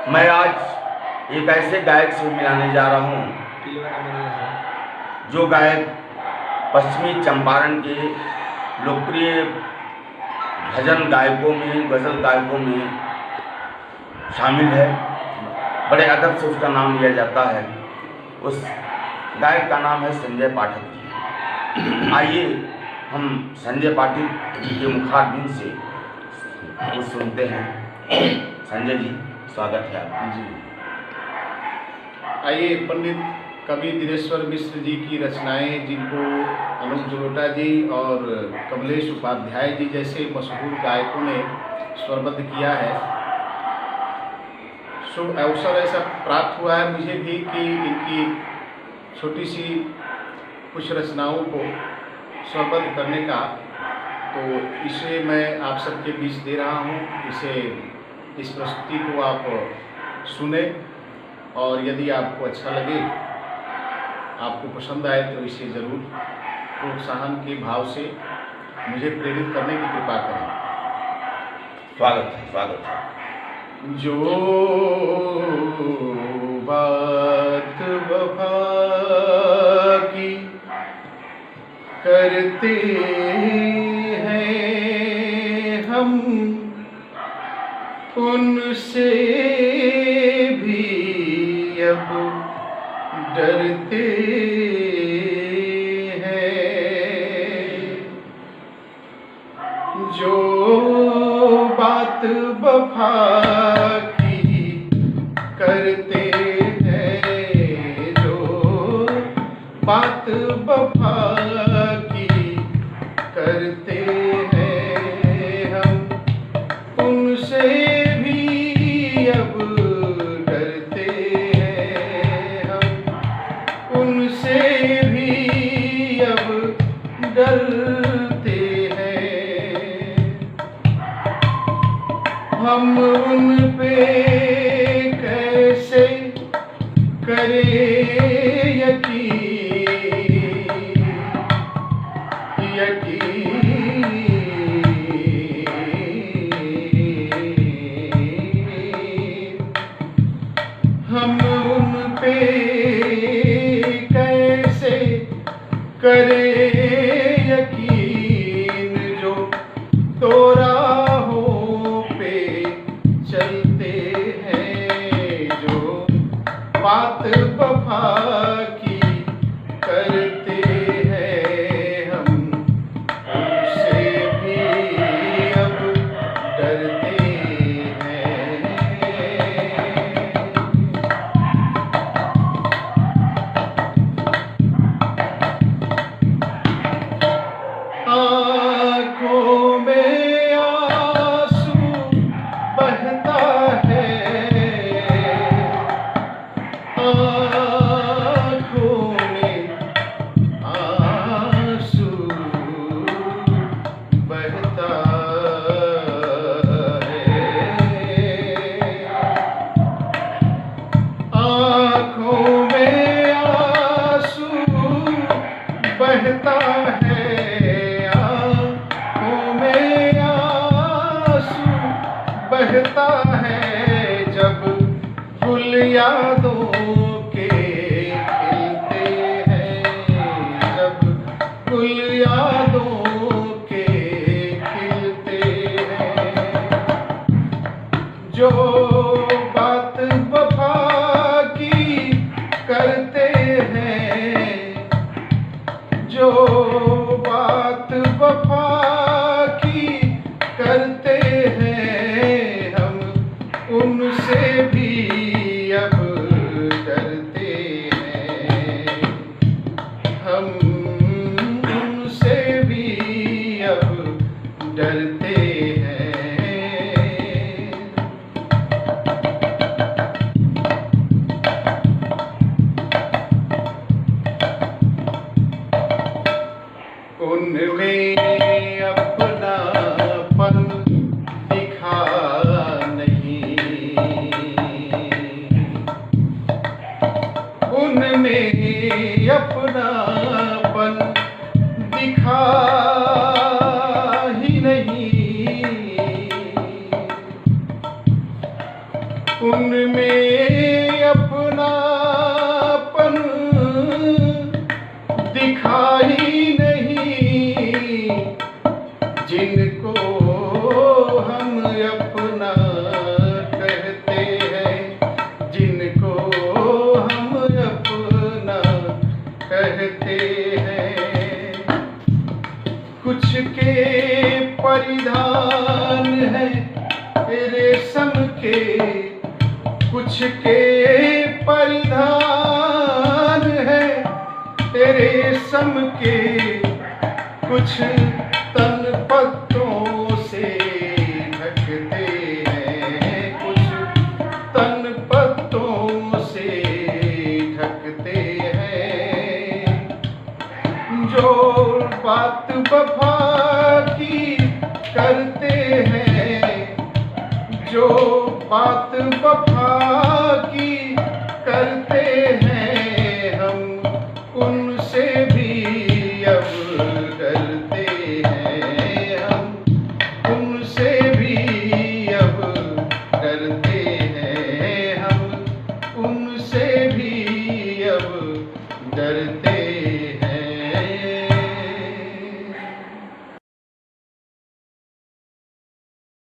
मैं आज एक ऐसे गायक से मिलाने जा रहा हूँ जो गायक पश्चिमी चंपारण के लोकप्रिय भजन गायकों में, गज़ल गायकों में शामिल है। बड़े अदब से उसका नाम लिया जाता है। उस गायक का नाम है संजय पाठक जी। आइए हम संजय पाठक जी के मुखारबिंद से कुछ सुनते हैं। संजय जी, स्वागत है आपका। जी, आइए पंडित कवि दिनेश्वर मिश्र जी की रचनाएं, जिनको अनुप जलोटा जी और कमलेश उपाध्याय जी जैसे मशहूर गायकों ने स्वरबद्ध किया है, शुभ अवसर ऐसा प्राप्त हुआ है मुझे भी कि इनकी छोटी सी कुछ रचनाओं को स्वरबद्ध करने का, तो इसे मैं आप सबके बीच दे रहा हूँ। इस प्रस्तुति को आप सुने और यदि आपको अच्छा लगे, आपको पसंद आए तो इसे ज़रूर प्रोत्साहन के भाव से मुझे प्रेरित करने की कृपा करें। स्वागत है, स्वागत है। जो बात वफा की करते हैं हम, उनसे भी अब डरते हैं। जो बात वफा की करते हैं, जो बात वफा की करते हैं हम, उनसे भी अब डरते हैं हम, उनसे भी अब डरते हैं। हम उन पे कैसे करें यकीन, हम उन पे कैसे करें यकीन, जो दो राहों पे चलते हैं। जो बात वफा की करते हैं हम, उनसे भी अब डरते हैं। आँखों में आंसू बहता है, आँखों में आंसू बहता है, आँखों में आंसू बहता है, बहता है। जब फूल यादों के खिलते हैं, जब फूल यादों के खिलते हैं। जो बात वफा की करते हैं, जो बात वफा की करते हैं हम, उनसे भी अब डरते हैं। हम उनसे भी अब डरते हैं। उनमें अपनापन दिखा नहीं, उनमें अपनापन दिखा ही नहीं। उनमें अपनापन दिखाई नहीं, जिनको हम अपना कहते हैं, जिनको हम अपना कहते हैं। कुछ के परिधान है रेशम के, कुछ के परिधान है रेशम के, कुछ तन पत्तों से ढकते हैं, कुछ तन पत्तों से ढकते हैं। जो बात वफा की करते हैं, जो बात वफा की करते हैं, हम उनसे भी अब डरते हैं, हम उनसे भी अब डरते हैं, हम उनसे भी अब डरते